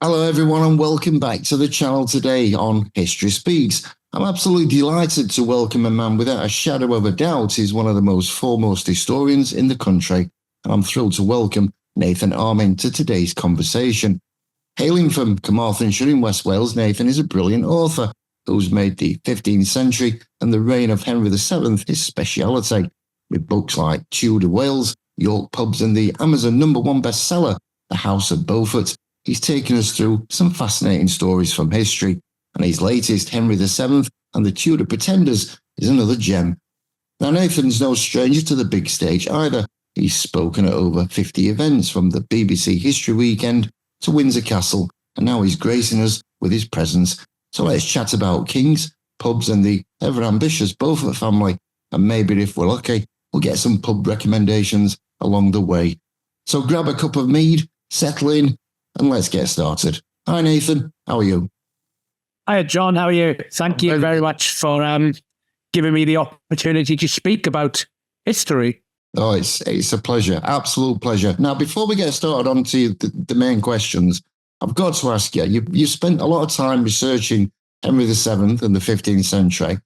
Hello, everyone, and welcome back to the channel today on History Speaks. I'm absolutely delighted to welcome a man without a shadow of a doubt is one of the most foremost historians in the country, and I'm thrilled to welcome Nathen Amin to today's conversation. Hailing from Carmarthenshire in West Wales, Nathen is a brilliant author who's made the 15th century and the reign of Henry VII his speciality, with books like Tudor Wales, York Pubs, and the Amazon #1 bestseller, The House of Beaufort. He's taken us through some fascinating stories from history, and his latest, Henry VII and the Tudor Pretenders, is another gem. Now, Nathen's no stranger to the big stage either. He's spoken at over 50 events, from the BBC History Weekend to Windsor Castle, and now he's gracing us with his presence. So let's chat about kings, pubs, and the ever-ambitious Beaufort family, and maybe if we're lucky, we'll get some pub recommendations along the way. So grab a cup of mead, settle in, and let's get started. Hi, Nathen. How are you? Hi, John. How are you? Thank you very much for giving me the opportunity to speak about history. Oh, it's a pleasure. Absolute pleasure. Now, before we get started on to the main questions, I've got to ask you, you spent a lot of time researching Henry VII and the 15th century.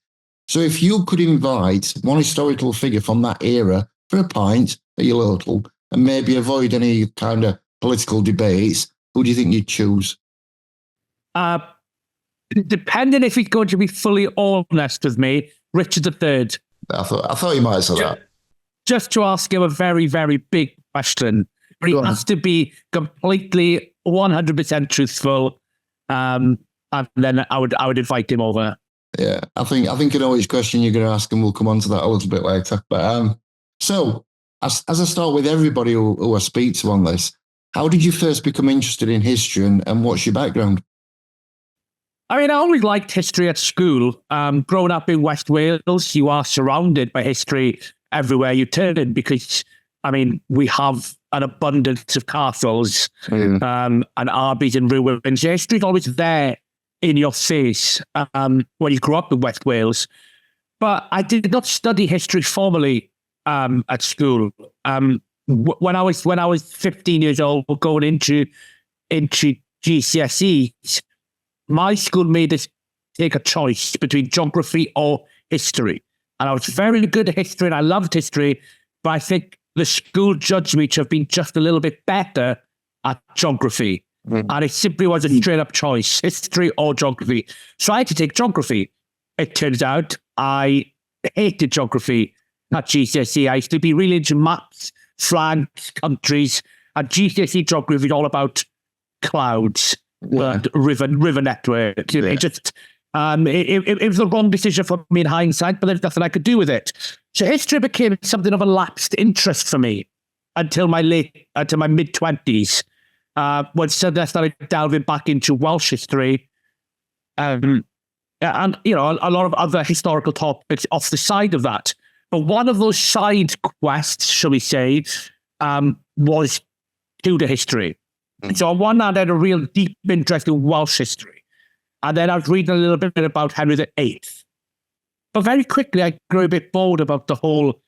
So if you could invite one historical figure from that era for a pint at your local and maybe avoid any kind of political debates, who do you think you'd choose? Depending if he's going to be fully honest with me, Richard III. I thought you might have said that. Just to ask him a very, very big question. But he has to be completely 100% truthful. And then I would invite him over. Yeah, I think I know which question you're going to ask, and we'll come on to that a little bit later. But so, as I start with everybody who I speak to on this, how did you first become interested in history, and what's your background? I mean, I always liked history at school. Growing up in West Wales, you are surrounded by history everywhere you turn, because, I mean, we have an abundance of castles and abbeys and ruins. History's always there in your face when you grew up in West Wales. But I did not study history formally at school. When I was 15 years old, going into GCSEs, my school made us take a choice between geography or history. And I was very good at history and I loved history, but I think the school judged me to have been just a little bit better at geography. And it simply was a straight up choice, history or geography. So I had to take geography. It turns out I hated geography at GCSE. I used to be really into maps, flags, countries, and GCSE geography is all about clouds, river network. Yeah. It just it was the wrong decision for me in hindsight, but there's nothing I could do with it. So history became something of a lapsed interest for me until my mid-20s. When suddenly I started delving back into Welsh history, and you know, a lot of other historical topics off the side of that. But one of those side quests, shall we say, was Tudor history. So on one hand, I had a real deep interest in Welsh history. And then I was reading a little bit about Henry VIII. But very quickly, I grew a bit bored about the whole,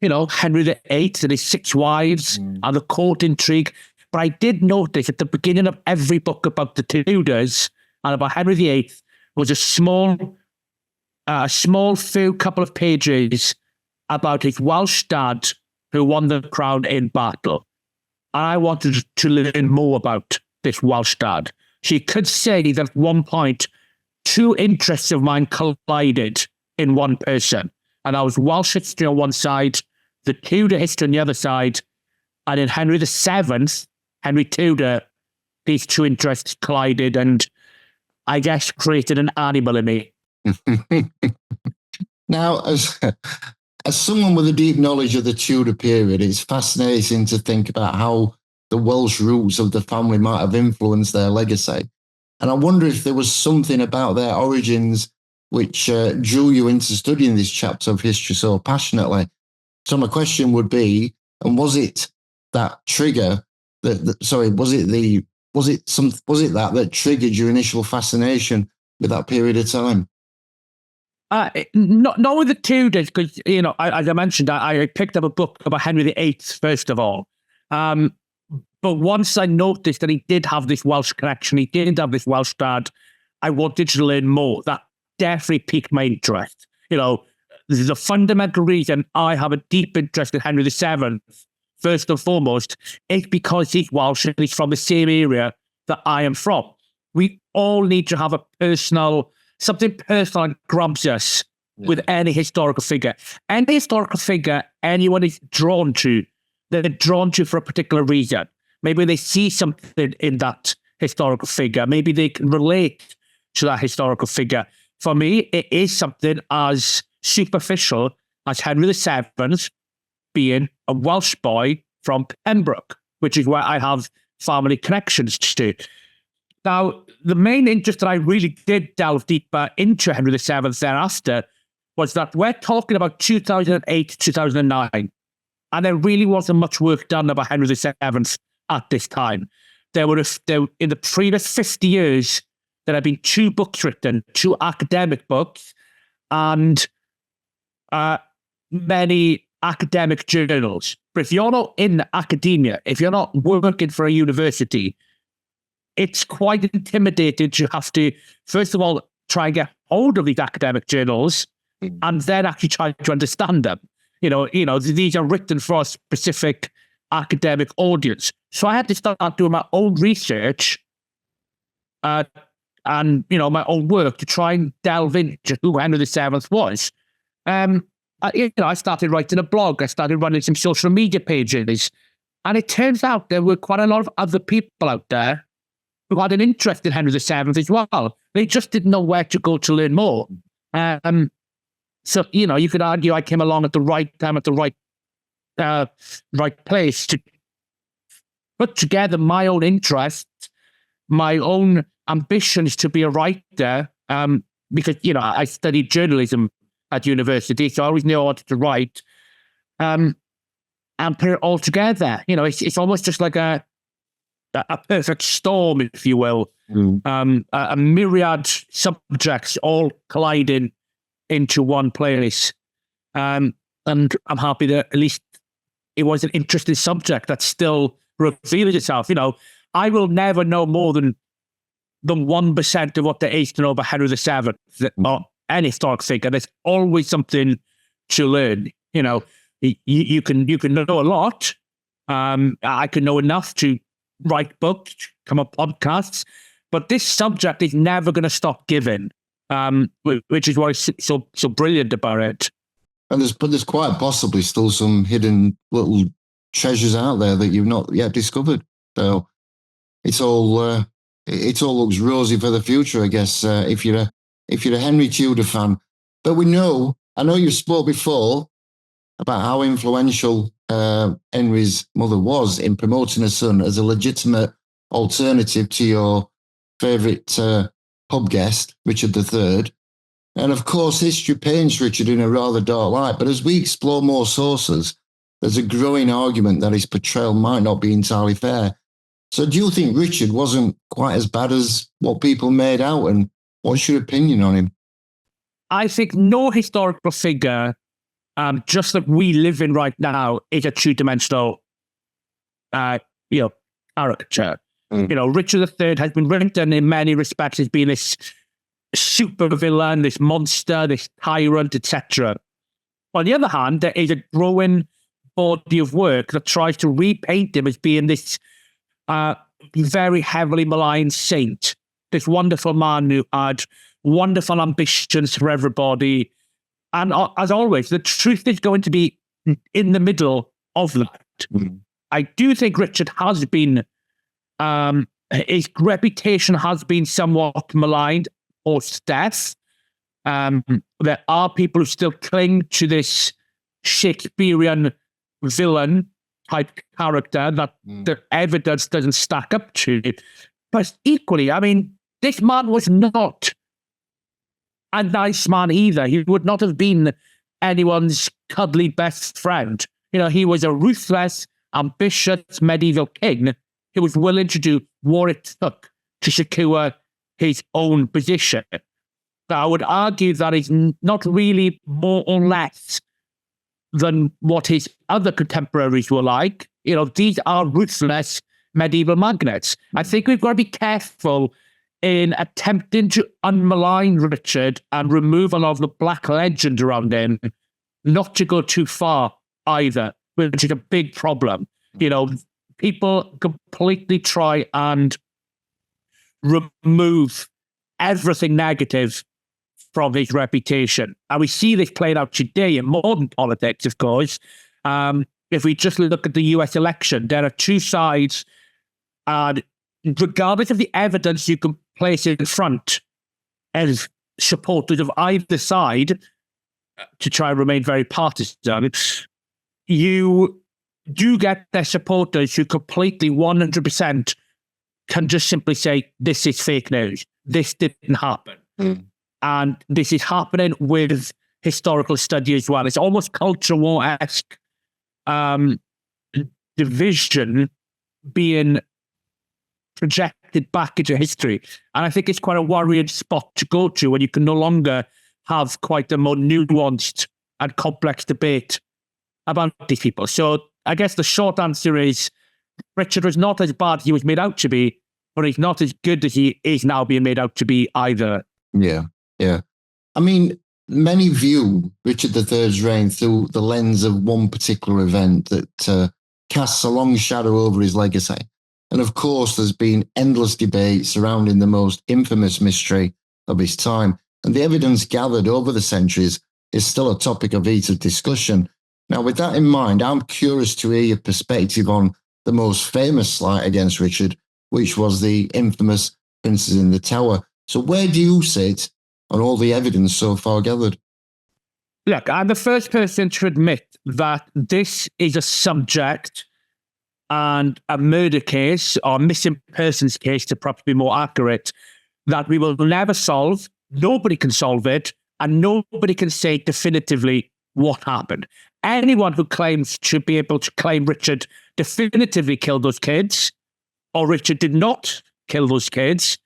you know, Henry VIII and his 6 wives and the court intrigue. But I did notice at the beginning of every book about the Tudors and about Henry VIII was a small few couple of pages about his Welsh dad who won the crown in battle. And I wanted to learn more about this Welsh dad. So you could say that at one point, 2 interests of mine collided in one person. And that was Welsh history on one side, the Tudor history on the other side, and in Henry VII, Henry Tudor, these 2 interests collided and I guess created an animal in me. Now, as someone with a deep knowledge of the Tudor period, it's fascinating to think about how the Welsh roots of the family might have influenced their legacy. And I wonder if there was something about their origins which drew you into studying this chapter of history so passionately. So my question would be, and was it that trigger that triggered your initial fascination with that period of time? Not with the Tudors, because, you know, as I mentioned, I picked up a book about Henry VIII, first of all. But once I noticed that he did have this Welsh connection, he did have this Welsh dad, I wanted to learn more. That definitely piqued my interest. This is a fundamental reason I have a deep interest in Henry VII. First and foremost, is because he's Welsh and he's from the same area that I am from. We all need to have something personal that grabs us with any historical figure. Any historical figure anyone is drawn to, they're drawn to for a particular reason. Maybe they see something in that historical figure. Maybe they can relate to that historical figure. For me, it is something as superficial as Henry VII being a Welsh boy from Pembroke, which is where I have family connections to. Now, the main interest that I really did delve deeper into Henry VII thereafter was that we're talking about 2008, 2009, and there really wasn't much work done about Henry VII at this time. There in the previous 50 years, there have been 2 books written, 2 academic books, and many academic journals. But if you're not in academia, if you're not working for a university, it's quite intimidating to have to, first of all, try and get hold of these academic journals and then actually try to understand them. These are written for a specific academic audience. So I had to start doing my own research and, my own work to try and delve into who Henry VII was. I started writing a blog. I started running some social media pages. And it turns out there were quite a lot of other people out there who had an interest in Henry VII as well. They just didn't know where to go to learn more. So, you could argue I came along at the right time, at the right place to put together my own interests, my own ambitions to be a writer, because, I studied journalism at university, so I always knew I wanted to write, and put it all together. It's almost just like a perfect storm, if you will, a myriad subjects all colliding into one place. And I'm happy that at least it was an interesting subject that still reveals itself. I will never know more than 1% of what there is to know about Henry VII or any historic figure. There's always something to learn. You can know a lot. I can know enough to write books, come up podcasts, but this subject is never going to stop giving, which is what is so brilliant about it. And there's quite possibly still some hidden little treasures out there that you've not yet discovered. So it all looks rosy for the future, I guess, if you're a Henry Tudor fan. But I know you've spoke before about how influential Henry's mother was in promoting her son as a legitimate alternative to your favourite pub guest, Richard III. And of course, history paints Richard in a rather dark light. But as we explore more sources, there's a growing argument that his portrayal might not be entirely fair. So do you think Richard wasn't quite as bad as what people made out? And what's your opinion on him? I think no historical figure, just like we live in right now, is a two-dimensional, caricature. Richard III has been written in many respects as being this super villain, this monster, this tyrant, etc. On the other hand, there is a growing body of work that tries to repaint him as being this very heavily maligned saint, this wonderful man who had wonderful ambitions for everybody. And as always, the truth is going to be in the middle of that. I do think Richard has been, his reputation has been somewhat maligned post-death. There are people who still cling to this Shakespearean villain type character that the evidence doesn't stack up to. But equally, this man was not a nice man either. He would not have been anyone's cuddly best friend. He was a ruthless, ambitious medieval king who was willing to do what it took to secure his own position. So I would argue that he's not really more or less than what his other contemporaries were like. These are ruthless, medieval magnates. I think we've got to be careful in attempting to unmalign Richard and remove a lot of the black legend around him, not to go too far either, which is a big problem. People completely try and remove everything negative from his reputation. And we see this played out today in modern politics, of course. If we just look at the US election, there are two sides, and regardless of the evidence you can place in front as supporters of either side to try and remain very partisan, you do get their supporters who completely 100% can just simply say, this is fake news. This didn't happen. And this is happening with historical study as well. It's almost culture war-esque division being projected back into history. And I think it's quite a worrying spot to go to when you can no longer have quite a more nuanced and complex debate about these people. So I guess the short answer is Richard was not as bad as he was made out to be, but he's not as good as he is now being made out to be either. Yeah. I mean, many view Richard III's reign through the lens of one particular event that casts a long shadow over his legacy. And of course, there's been endless debate surrounding the most infamous mystery of his time. And the evidence gathered over the centuries is still a topic of heated discussion. Now, with that in mind, I'm curious to hear your perspective on the most famous slight against Richard, which was the infamous Princes in the Tower. So where do you sit on all the evidence so far gathered? Look, I'm the first person to admit that this is a subject and a murder case, or missing persons case to perhaps be more accurate, that we will never solve. Nobody can solve it, and nobody can say definitively what happened. Anyone who claims to be able to claim Richard definitively killed those kids, or Richard did not kill those kids,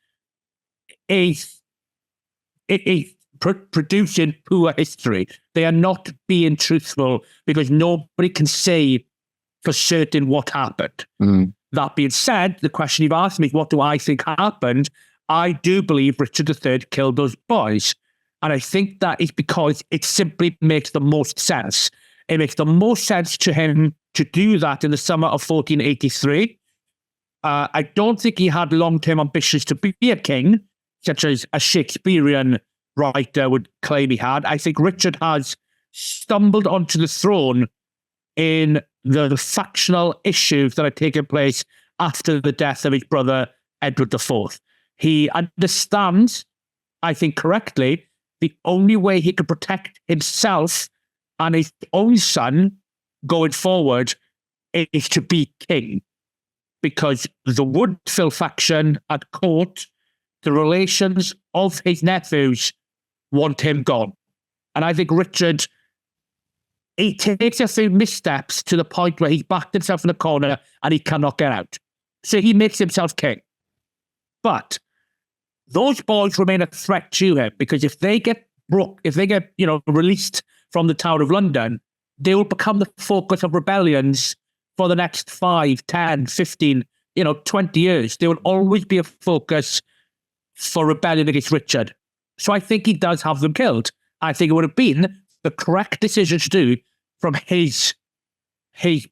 is producing poor history. They are not being truthful because nobody can say for certain what happened. That being said, the question you've asked me is, what do I think happened? I do believe Richard III killed those boys. And I think that is because it simply makes the most sense. It makes the most sense to him to do that in the summer of 1483. I don't think he had long-term ambitions to be a king, such as a Shakespearean writer would claim he had. I think Richard has stumbled onto the throne in the factional issues that had taken place after the death of his brother, Edward IV. He understands, I think correctly, the only way he could protect himself and his own son going forward is to be king. Because the Woodville faction at court, the relations of his nephews want him gone. And I think Richard, he takes a few missteps to the point where he's backed himself in the corner and he cannot get out. So he makes himself king. But those boys remain a threat to him, because if they get released from the Tower of London, they will become the focus of rebellions for the next 5, 10, 15, 20 years. There will always be a focus for rebellion against Richard. So I think he does have them killed. I think it would have been the correct decision to do from his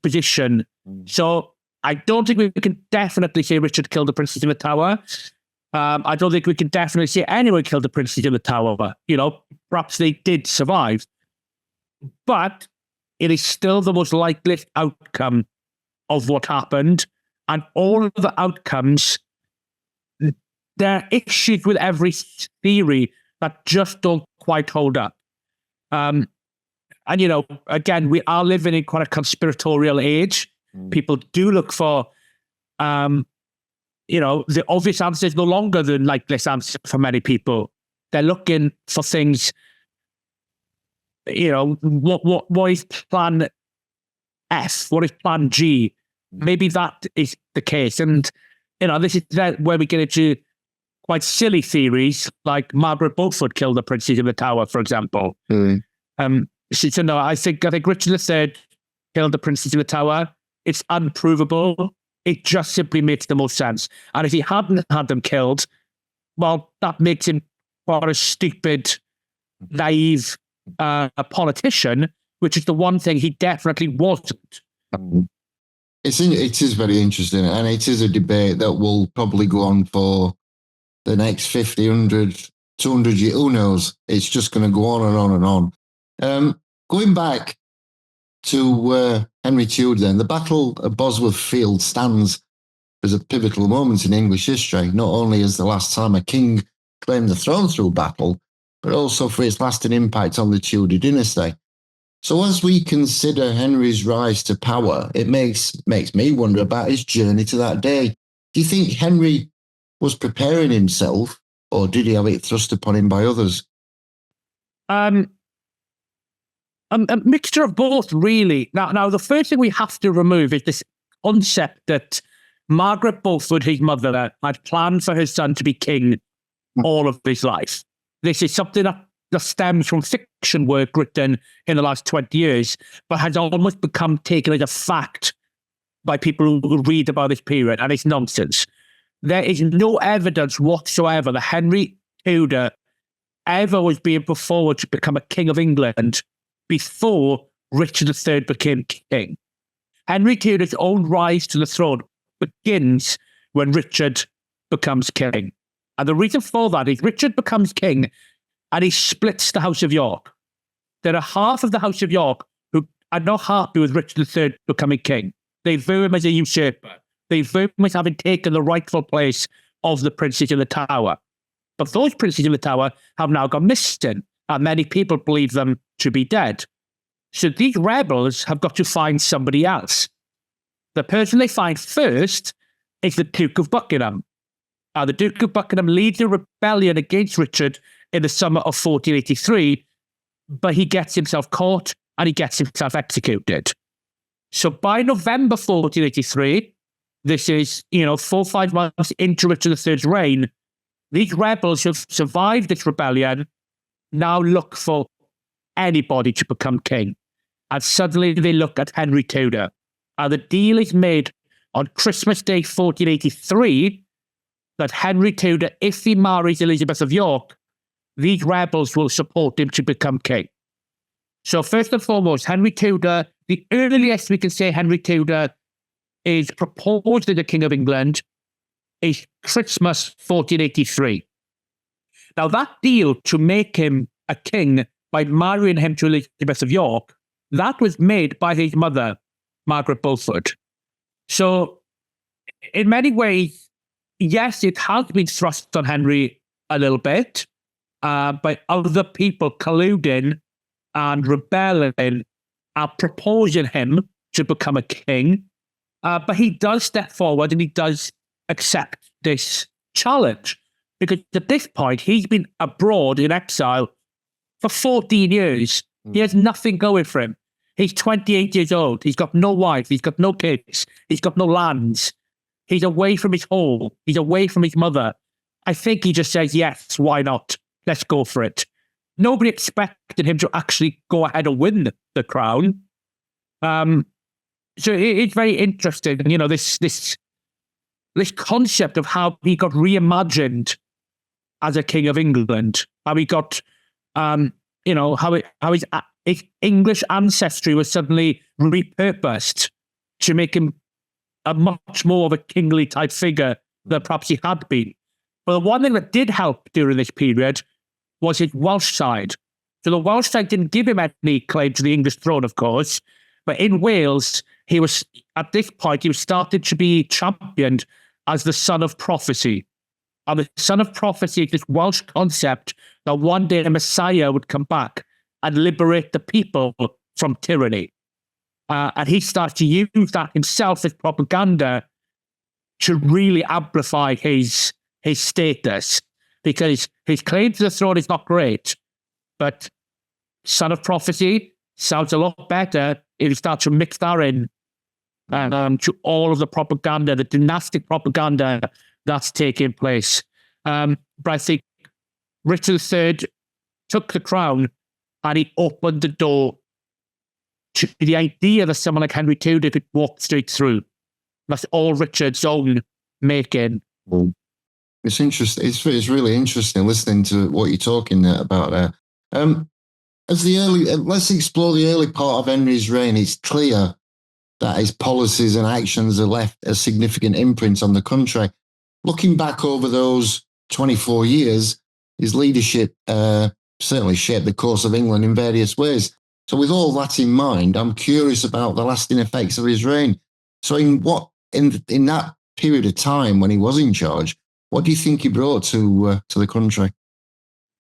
position. So I don't think we can definitely say Richard killed the princes in the Tower. I don't think we can definitely say anyone killed the princes in the Tower. Perhaps they did survive. But it is still the most likely outcome of what happened. And all of the outcomes, there are issues with every theory that just don't quite hold up. And, again, we are living in quite a conspiratorial age. People do look for, the obvious answer is no longer the likeliest answer for many people. They're looking for things, what is plan F? What is plan G? Maybe that is the case. And, this is where we get into quite silly theories, like Margaret Beaufort killed the princes in the Tower, for example. So no, I think Richard III killed the princes in the Tower. It's unprovable. it just simply makes the most sense. And if he hadn't had them killed, well, that makes him quite a stupid, naive politician, which is the one thing he definitely wasn't. It is very interesting, and it is a debate that will probably go on for the next 50, 100, 200 years. Who knows? It's just going to go on and on and on. Going back to Henry Tudor, then, the Battle of Bosworth Field stands as a pivotal moment in English history, not only as the last time a king claimed the throne through battle, but also for its lasting impact on the Tudor dynasty. So as we consider Henry's rise to power, it makes me wonder about his journey to that day. Do you think Henry was preparing himself, or did he have it thrust upon him by others? A mixture of both, really. Now, the first thing we have to remove is this concept that Margaret Beaufort, his mother, had planned for her son to be king all of his life. This is something that stems from fiction work written in the last 20 years, but has almost become taken as a fact by people who read about this period, and it's nonsense. There is no evidence whatsoever that Henry Tudor ever was being put forward to become a king of England before Richard III became king. Henry Tudor's own rise to the throne begins when Richard becomes king. And the reason for that is Richard becomes king and he splits the House of York. There are half of the House of York who are not happy with Richard III becoming king. They view him as a usurper. They view him as having taken the rightful place of the princes in the Tower. But those princes in the Tower have now gone missing, and many people believe them to be dead. So these rebels have got to find somebody else. The person they find first is the Duke of Buckingham. The Duke of Buckingham leads a rebellion against Richard in the summer of 1483, but he gets himself caught and he gets himself executed. So by November 1483, this is, 4 or 5 months into Richard III's reign, these rebels who have survived this rebellion now look for anybody to become king. And suddenly they look at Henry Tudor. And the deal is made on Christmas Day 1483 that Henry Tudor, if he marries Elizabeth of York, these rebels will support him to become king. So first and foremost, Henry Tudor, the earliest we can say Henry Tudor is proposed as the King of England is Christmas 1483. Now that deal to make him a king by marrying him to Elizabeth of York, that was made by his mother, Margaret Beaufort. So in many ways, yes, it has been thrust on Henry a little bit, by other people colluding and rebelling and proposing him to become a king. But he does step forward and he does accept this challenge. Because at this point, he's been abroad in exile for 14 years. He has nothing going for him. He's 28 years old. He's got no wife. He's got no kids. He's got no lands. He's away from his home. He's away from his mother. I think he just says, yes, why not? Let's go for it. Nobody expected him to actually go ahead and win the crown. So it's very interesting, this concept of how he got reimagined as a king of England, how he got, how his English ancestry was suddenly repurposed to make him a much more of a kingly type figure than perhaps he had been. But the one thing that did help during this period was his Welsh side. So the Welsh side didn't give him any claim to the English throne, of course, but in Wales, he was started to be championed as the son of prophecy. And the son of prophecy is this Welsh concept that one day a Messiah would come back and liberate the people from tyranny. And he starts to use that himself as propaganda to really amplify his status, because his claim to the throne is not great, but son of prophecy sounds a lot better if you start to mix that in to all of the propaganda, the dynastic propaganda that's taking place. But I think Richard III took the crown and he opened the door to the idea that someone like Henry Tudor could walk straight through. That's all Richard's own making. It's interesting. It's really interesting listening to what you're talking about there. Let's explore the early part of Henry's reign. It's clear that his policies and actions have left a significant imprint on the country. Looking back over those 24 years, his leadership certainly shaped the course of England in various ways. So with all that in mind, I'm curious about the lasting effects of his reign. So in that period of time when he was in charge, what do you think he brought to the country?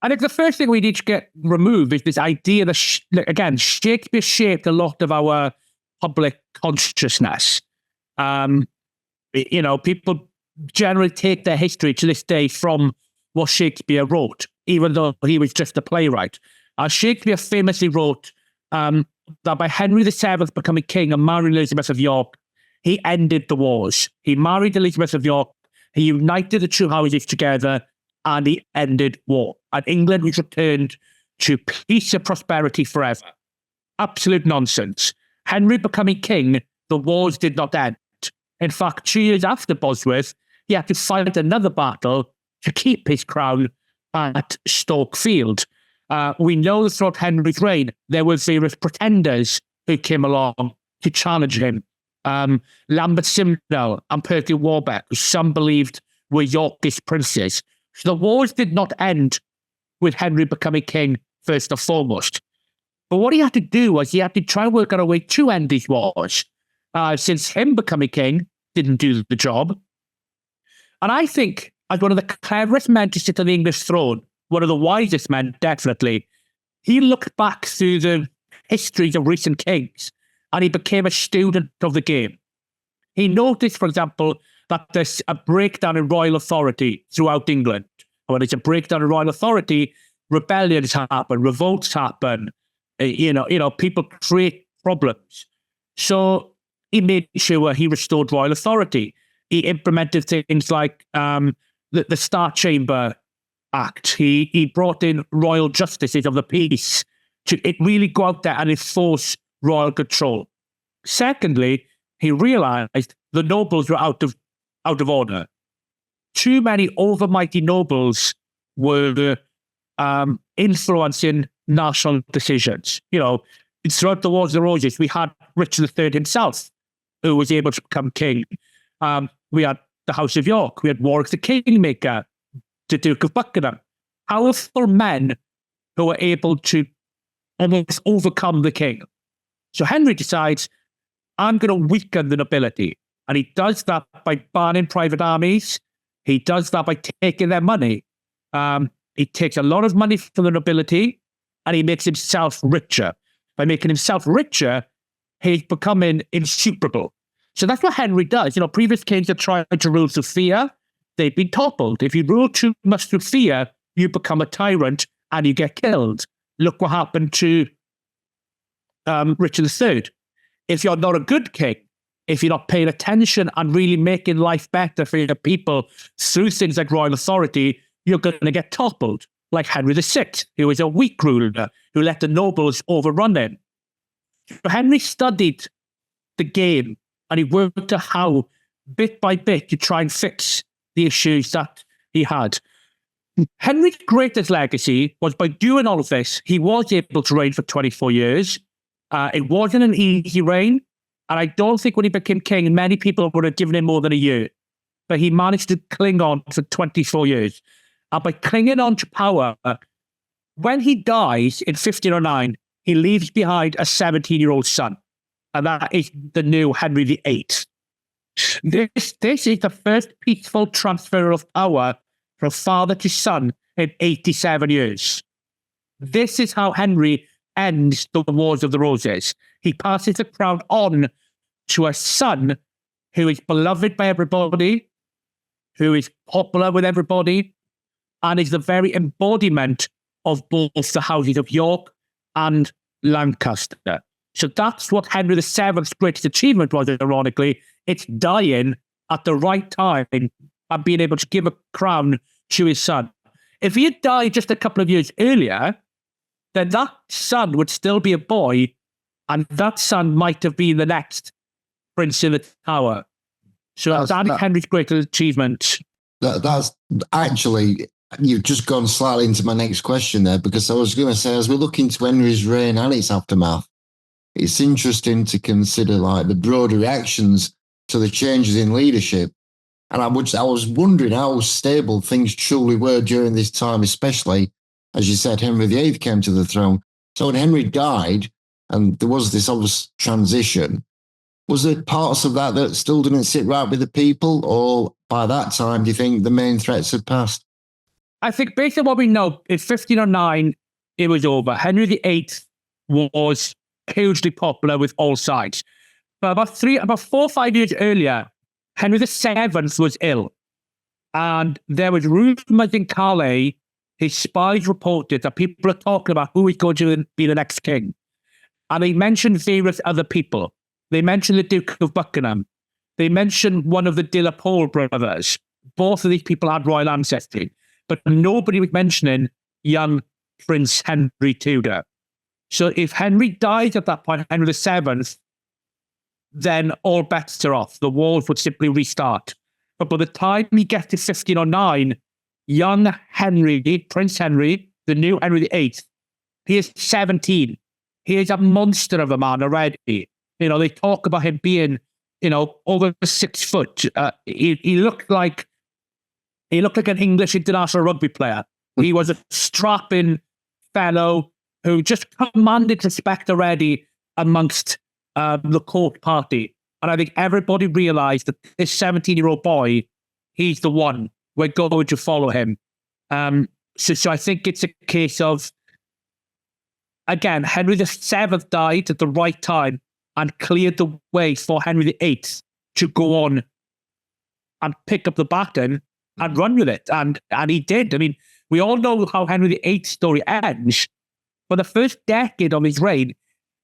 I think the first thing we need to get removed is this idea that, again, Shakespeare shaped a lot of our public consciousness. People generally take their history to this day from what Shakespeare wrote, even though he was just a playwright. Shakespeare famously wrote that by Henry VII becoming king and marrying Elizabeth of York, he ended the wars. He married Elizabeth of York, he united the two houses together, and he ended war. And England was returned to peace and prosperity forever. Absolute nonsense. Henry becoming king, the wars did not end. In fact, 2 years after Bosworth, he had to fight another battle to keep his crown at Stoke Field. We know that throughout Henry's reign, there were various pretenders who came along to challenge him. Lambert Simnel and Percy Warbeck, who some believed were Yorkist princes. So the wars did not end with Henry becoming king first and foremost. But what he had to do was he had to try and work out a way to end these wars, since him becoming king didn't do the job. And I think, as one of the cleverest men to sit on the English throne, one of the wisest men, definitely, he looked back through the histories of recent kings and he became a student of the game. He noticed, for example, that there's a breakdown in royal authority throughout England. When there's a breakdown in royal authority, rebellions happen, revolts happen, people create problems. So he made sure he restored royal authority. He implemented things like the Star Chamber Act. He brought in royal justices of the peace to really go out there and enforce royal control. Secondly, he realized the nobles were out of order. Too many overmighty nobles were influencing national decisions. Throughout the Wars of the Roses, we had Richard III himself, who was able to become king. We had the House of York. We had Warwick the Kingmaker, the Duke of Buckingham. Powerful men who were able to almost overcome the king. So Henry decides, I'm going to weaken the nobility. And he does that by banning private armies. He does that by taking their money. He takes a lot of money from the nobility and he makes himself richer. By making himself richer, he's becoming insuperable. So that's what Henry does. Previous kings have tried to rule through fear. They've been toppled. If you rule too much through fear, you become a tyrant and you get killed. Look what happened to Richard III. If you're not a good king, if you're not paying attention and really making life better for your people through things like royal authority, you're going to get toppled, like Henry VI, who was a weak ruler, who let the nobles overrun him. But Henry studied the game and he worked out how, bit by bit, to try and fix the issues that he had. Henry's greatest legacy was by doing all of this, he was able to reign for 24 years. It wasn't an easy reign. And I don't think when he became king, many people would have given him more than a year. But he managed to cling on for 24 years. And by clinging on to power, when he dies in 1509, he leaves behind a 17-year-old son. And that is the new Henry VIII. This is the first peaceful transfer of power from father to son in 87 years. This is how Henry ends the Wars of the Roses. He passes the crown on to a son who is beloved by everybody, who is popular with everybody, and is the very embodiment of both the houses of York and Lancaster. So that's what Henry VII's greatest achievement was, ironically. It's dying at the right time and being able to give a crown to his son. If he had died just a couple of years earlier, then that son would still be a boy, and that son might have been the next Prince in the Tower. So that's Henry's greatest achievement. That's actually, you've just gone slightly into my next question there, because I was going to say, as we look into Henry's reign and its aftermath, it's interesting to consider like the broader reactions to the changes in leadership. And I was wondering how stable things truly were during this time, especially, as you said, Henry VIII came to the throne. So when Henry died, and there was this obvious transition, was there parts of that still didn't sit right with the people? Or by that time, do you think the main threats had passed? I think based on what we know, in 1509, it was over. Henry VIII was hugely popular with all sides. But about 4 or 5 years earlier, Henry VII was ill. And there was rumors in Calais, his spies reported that people are talking about who is going to be the next king. And they mentioned various other people. They mentioned the Duke of Buckingham. They mentioned one of the De La Pole brothers. Both of these people had royal ancestry. But nobody was mentioning young Prince Henry Tudor. So if Henry died at that point, Henry VII, then all bets are off. The wars would simply restart. But by the time we get to 1509, young Henry, Prince Henry, the new Henry VIII, he is 17. He is a monster of a man already. You know, they talk about him being, over 6 foot. He looked like an English international rugby player. He was a strapping fellow who just commanded respect already amongst the court party. And I think everybody realized that this 17-year-old boy, he's the one. We're going to follow him. So I think it's a case of, again, Henry VII died at the right time and cleared the way for Henry VIII to go on and pick up the baton and run with it. And he did. I mean, we all know how Henry VIII's story ends. For the first decade of his reign,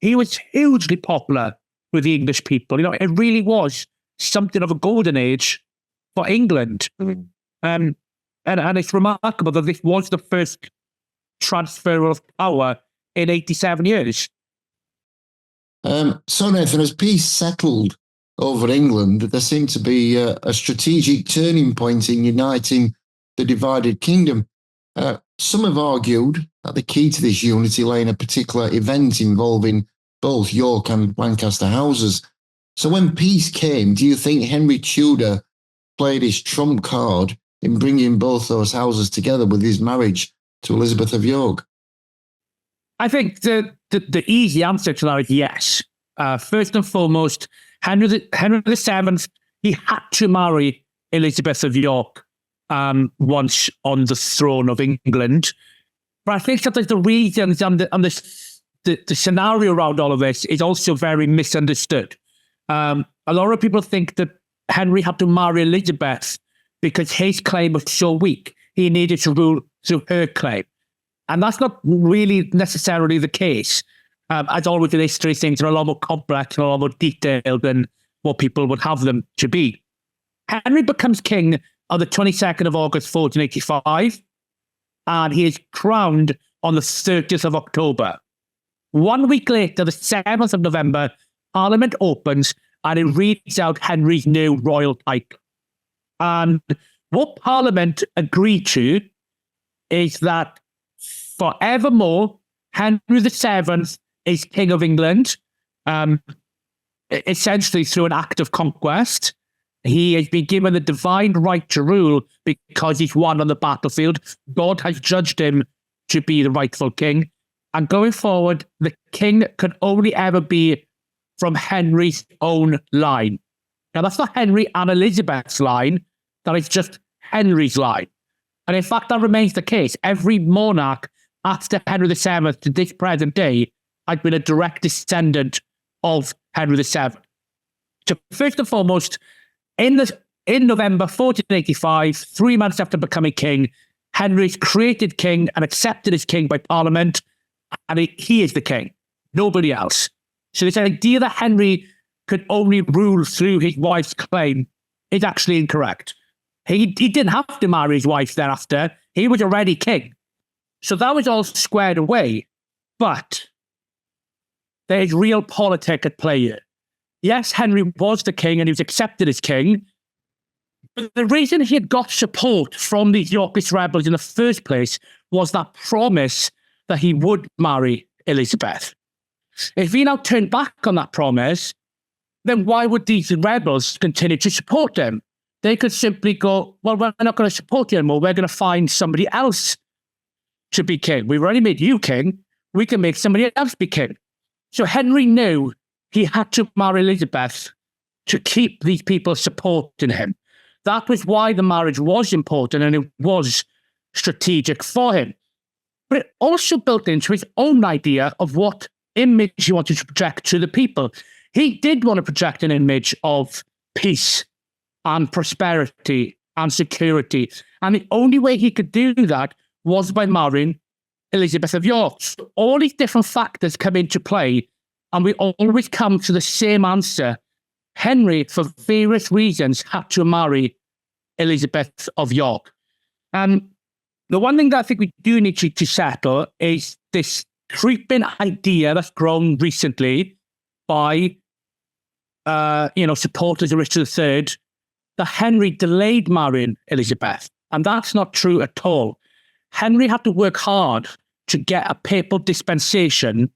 he was hugely popular with the English people. It really was something of a golden age for England. And it's remarkable that this was the first transfer of power in 87 years. So, Nathan, as peace settled over England, there seemed to be a strategic turning point in uniting the divided kingdom. Some have argued that the key to this unity lay in a particular event involving both York and Lancaster houses. So when peace came, do you think Henry Tudor played his trump card in bringing both those houses together with his marriage to Elizabeth of York? I think the easy answer to that is yes. First and foremost, Henry VII, he had to marry Elizabeth of York once on the throne of England. But I think that the reasons and the scenario around all of this is also very misunderstood. A lot of people think that Henry had to marry Elizabeth because his claim was so weak. He needed to rule through her claim. And that's not really necessarily the case. As always in history, things are a lot more complex and a lot more detailed than what people would have them to be. Henry becomes king on the 22nd of August, 1485, and he is crowned on the 30th of October. 1 week later, the 7th of November, Parliament opens and it reads out Henry's new royal title. And what Parliament agreed to is that forevermore, Henry VII is King of England, essentially through an act of conquest. He has been given the divine right to rule because he's won on the battlefield. God has judged him to be the rightful king. And going forward, the king can only ever be from Henry's own line. Now, that's not Henry and Elizabeth's line. That is just Henry's line. And in fact, that remains the case. Every monarch after Henry VII to this present day has been a direct descendant of Henry VII. So first and foremost, in November 1485, 3 months after becoming king, Henry is created king and accepted as king by Parliament, and he is the king, nobody else. So this idea that Henry could only rule through his wife's claim is actually incorrect. He didn't have to marry his wife thereafter. He was already king. So that was all squared away. But there's real politics at play here. Yes, Henry was the king and he was accepted as king, But the reason he had got support from these Yorkist rebels in the first place was that promise that he would marry Elizabeth. If he now turned back on that promise, then why would these rebels continue to support him? They could simply go, well, we're not going to support you anymore. We're going to find somebody else to be king. We've already made you king. We can make somebody else be king. So Henry knew he had to marry Elizabeth to keep these people supporting him. That was why the marriage was important and it was strategic for him. But it also built into his own idea of what image he wanted to project to the people. He did want to project an image of peace and prosperity and security. And the only way he could do that was by marrying Elizabeth of York. So all these different factors come into play, and we always come to the same answer. Henry, for various reasons, had to marry Elizabeth of York. And the one thing that I think we do need to settle is this creeping idea that's grown recently by supporters of Richard III, that Henry delayed marrying Elizabeth. And that's not true at all. Henry had to work hard to get a papal dispensation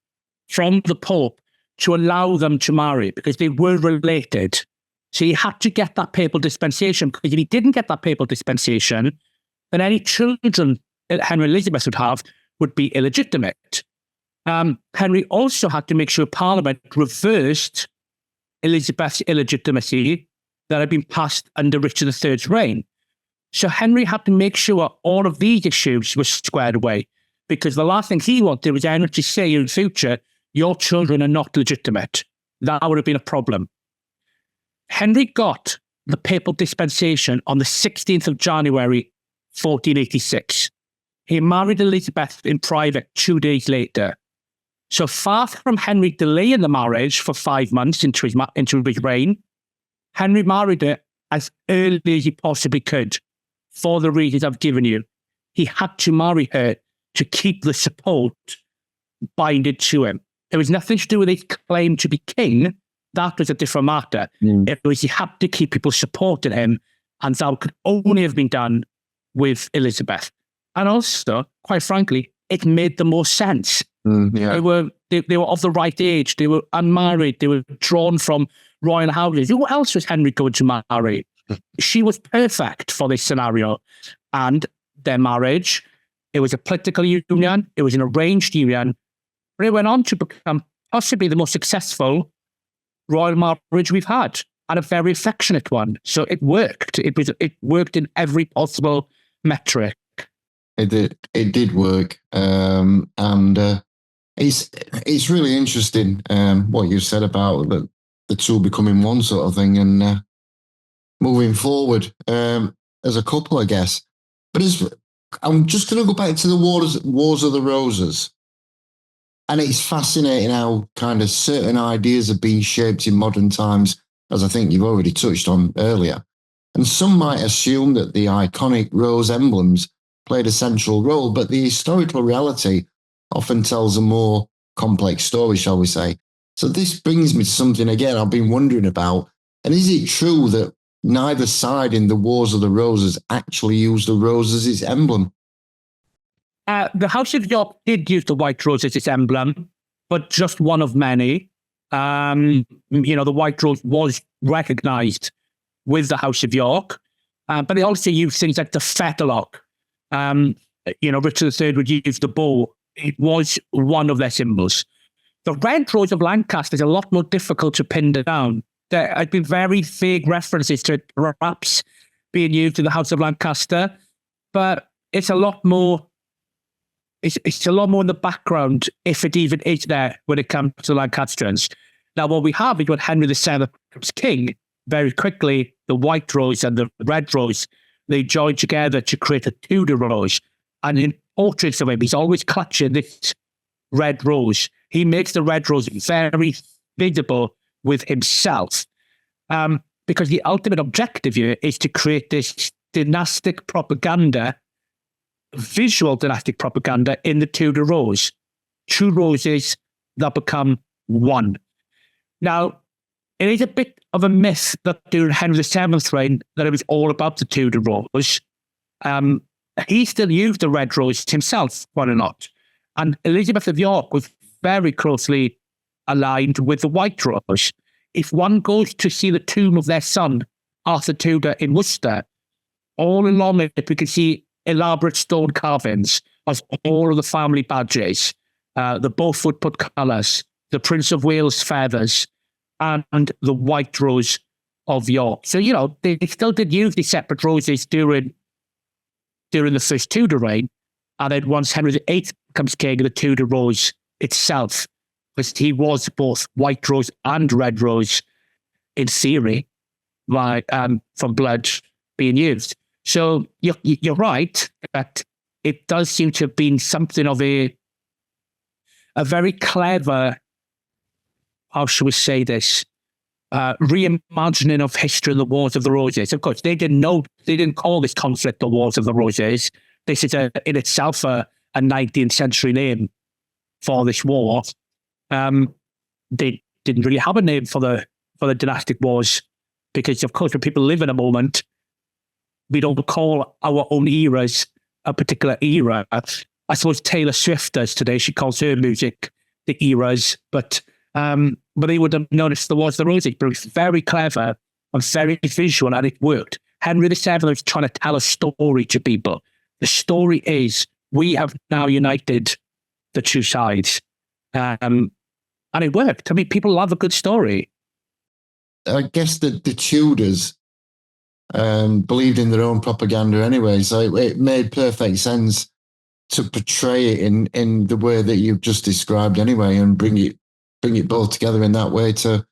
from the Pope to allow them to marry because they were related. So he had to get that papal dispensation, because if he didn't get that papal dispensation, then any children that Henry and Elizabeth would have would be illegitimate. Henry also had to make sure Parliament reversed Elizabeth's illegitimacy that had been passed under Richard III's reign. So Henry had to make sure all of these issues were squared away, because the last thing he wanted was anyone to say in the future, your children are not legitimate. That would have been a problem. Henry got the papal dispensation on the 16th of January, 1486. He married Elizabeth in private 2 days later. So far from Henry delaying the marriage for 5 months into his reign, Henry married her as early as he possibly could, for the reasons I've given you. He had to marry her to keep the support binded to him. It was nothing to do with his claim to be king. That was a different matter. It was he had to keep people supporting him, and that could only have been done with Elizabeth. And also, quite frankly, it made the most sense. They were of the right age. They were unmarried. They were drawn from royal houses. Who else was Henry going to marry? She was perfect for this scenario. And their marriage, it was a political union. It was an arranged union. But it went on to become possibly the most successful royal marriage we've had, and a very affectionate one. So it worked. It worked in every possible metric. It did work. And it's really interesting what you said about the two becoming one sort of thing, and moving forward as a couple, I guess. But I'm just going to go back to the Wars of the Roses. And it's fascinating how kind of certain ideas are being shaped in modern times, as I think you've already touched on earlier. And some might assume that the iconic rose emblems played a central role, but the historical reality often tells a more complex story, shall we say. So this brings me to something, again, I've been wondering about. And is it true that neither side in the Wars of the Roses actually used the rose as its emblem? The House of York did use the white rose as its emblem, but just one of many. The white rose was recognised with the House of York, but they also used things like the fetterlock. Richard III would use the bow. It was one of their symbols. The red rose of Lancaster is a lot more difficult to pin down. There have been very vague references to it perhaps being used in the House of Lancaster, but it's a lot more. It's a lot more in the background, if it even is there, when it comes to the Lancastrians. Now, what we have is when Henry VII becomes king, very quickly, the white rose and the red rose, they join together to create a Tudor rose. And in portraits of him, he's always clutching this red rose. He makes the red rose very visible with himself, because the ultimate objective here is to create this dynastic propaganda, visual dynastic propaganda in the Tudor rose. Two roses that become one. Now, it is a bit of a myth that during Henry VII's reign, that it was all about the Tudor rose. He still used the red rose himself, quite a lot. And Elizabeth of York was very closely aligned with the white rose. If one goes to see the tomb of their son, Arthur Tudor, in Worcester, all along it, we can see elaborate stone carvings of all of the family badges, the Beaufort colours, the Prince of Wales feathers, and the white rose of York. So, you know, they still did use these separate roses during the first Tudor reign. And then once Henry VIII becomes king, the Tudor rose itself, because he was both white rose and red rose in theory, from blood being used. So you're right that it does seem to have been something of a very clever, how should we say this, reimagining of history and the Wars of the Roses. Of course, they didn't call this conflict the Wars of the Roses. This is in itself a 19th century name for this war. They didn't really have a name for the dynastic wars, because of course when people live in a moment, we don't call our own eras a particular era. I suppose Taylor Swift does today. She calls her music the eras, but they would have noticed the Wars of the Roses. But it was very clever and very visual, and it worked. Henry VII was trying to tell a story to people. The story is, we have now united the two sides. And it worked. I mean, people love a good story. I guess that the Tudors believed in their own propaganda anyway, so it made perfect sense to portray it in the way that you've just described anyway, and bring it both together in that way to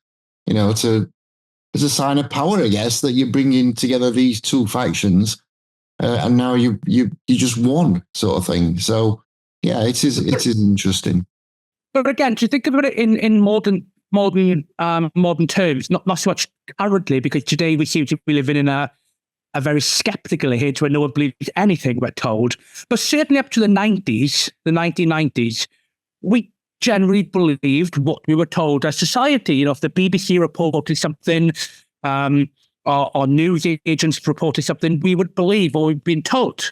as a sign of power, I guess, that you're bringing together these two factions, and now you just won, sort of thing. So yeah, it is interesting. But again, do you think about it in modern terms? Not so much currently, because today we seem to be living in a very skeptical age where no one believes anything we're told. But certainly up to the 1990s, we generally believed what we were told as society. You know, if the BBC reported something, or news agents reported something, we would believe what we've been told.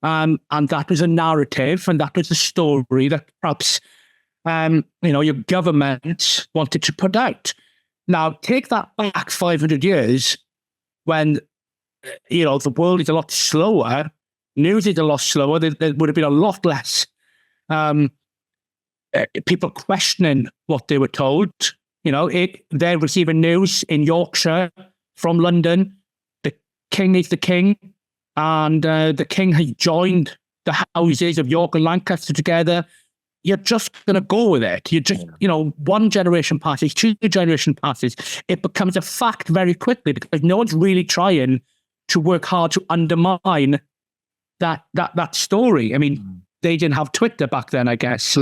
And that was a narrative, and that was a story that perhaps your government wanted to put out. Now, take that back 500 years when, the world is a lot slower, news is a lot slower, there would have been a lot less people questioning what they were told. They're receiving news in Yorkshire from London. The king is the king, and the king has joined the houses of York and Lancaster together. You're just going to go with it. You just, one generation passes, two generation passes. It becomes a fact very quickly, because no one's really trying to work hard to undermine that story. I mean, they didn't have Twitter back then, I guess.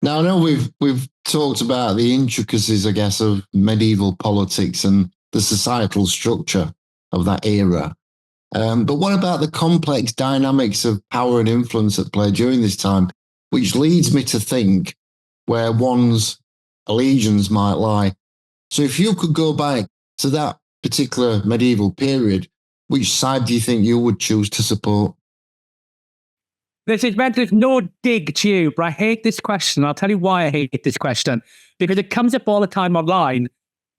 Now, I know we've talked about the intricacies, I guess, of medieval politics and the societal structure of that era. But what about the complex dynamics of power and influence at play during this time? Which leads me to think where one's allegiance might lie. So if you could go back to that particular medieval period, which side do you think you would choose to support? This is meant to no dig to you, but I hate this question. I'll tell you why I hate this question. Because it comes up all the time online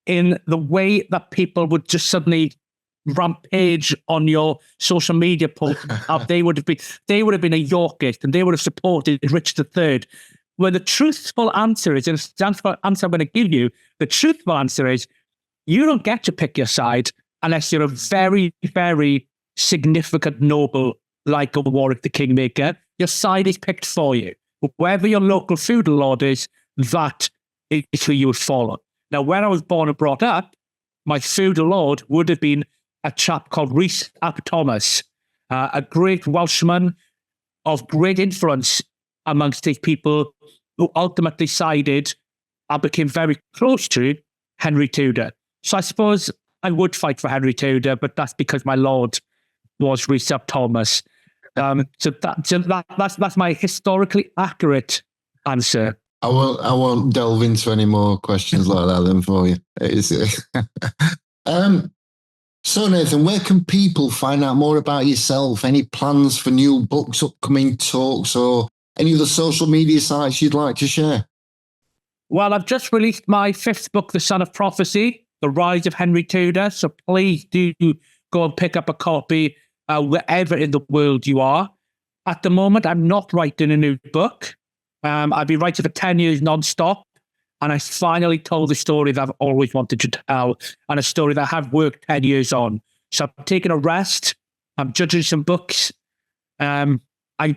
in the way that people would just suddenly rampage on your social media post. They would have been a Yorkist, and they would have supported Richard III. Well, the truthful answer is, and it's the answer I'm going to give you, the truthful answer is, you don't get to pick your side unless you're a very, very significant noble like a Warwick the Kingmaker. Your side is picked for you. Wherever your local feudal lord is, that is who you would follow. Now, when I was born and brought up, my feudal lord would have been a chap called Rhys ap Thomas, a great Welshman of great influence amongst his people, who ultimately sided and became very close to Henry Tudor. So I suppose I would fight for Henry Tudor, but that's because my lord was Rhys ap Thomas. So that's my historically accurate answer. I won't delve into any more questions like that then for you. So Nathan, where can people find out more about yourself? Any plans for new books, upcoming talks, or any other social media sites you'd like to share? Well, I've just released my 5th book, The Son of Prophecy, The Rise of Henry Tudor. So please do go and pick up a copy wherever in the world you are. At the moment, I'm not writing a new book. I've been writing for 10 years non-stop. And I finally told the story that I've always wanted to tell, and a story that I have worked 10 years on. So I'm taking a rest. I'm judging some books. I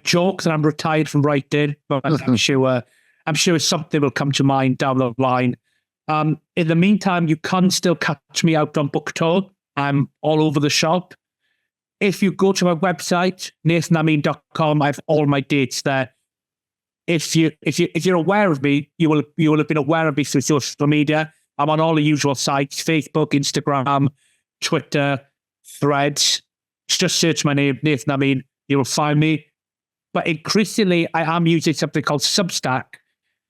joke that I'm retired from writing, but I'm sure something will come to mind down the line. In the meantime, you can still catch me out on book tour. I'm all over the shop. If you go to my website, nathenamin.com, I have all my dates there. If you're aware of me, you will have been aware of me through social media. I'm on all the usual sites: Facebook, Instagram, Twitter, Threads. Just search my name, Nathen Amin. You will find me. But increasingly, I am using something called Substack,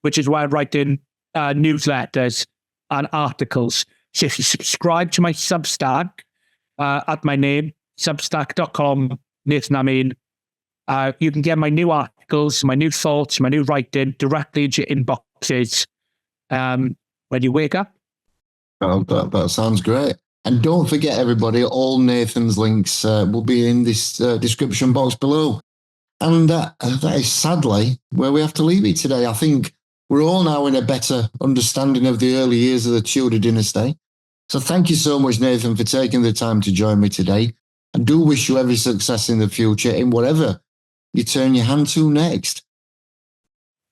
which is where I write in newsletters and articles. So if you subscribe to my Substack at my name, substack.com, Nathen Amin, you can get my new articles, my new thoughts, my new writing directly into your inboxes when you wake up. Oh, that sounds great. And don't forget, everybody, all Nathan's links will be in this description box below. And that is sadly where we have to leave it today. I think we're all now in a better understanding of the early years of the Tudor dynasty. So thank you so much, Nathan, for taking the time to join me today. I do wish you every success in the future in whatever you turn your hand to next.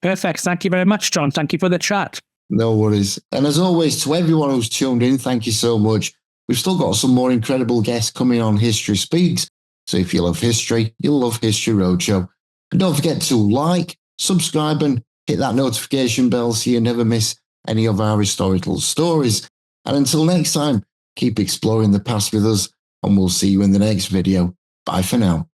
Perfect. Thank you very much, John. Thank you for the chat. No worries. And as always, to everyone who's tuned in, thank you so much. We've still got some more incredible guests coming on History Speaks. So if you love history, you'll love History Roadshow. And don't forget to like, subscribe, and hit that notification bell so you never miss any of our historical stories. And until next time, keep exploring the past with us, and we'll see you in the next video. Bye for now.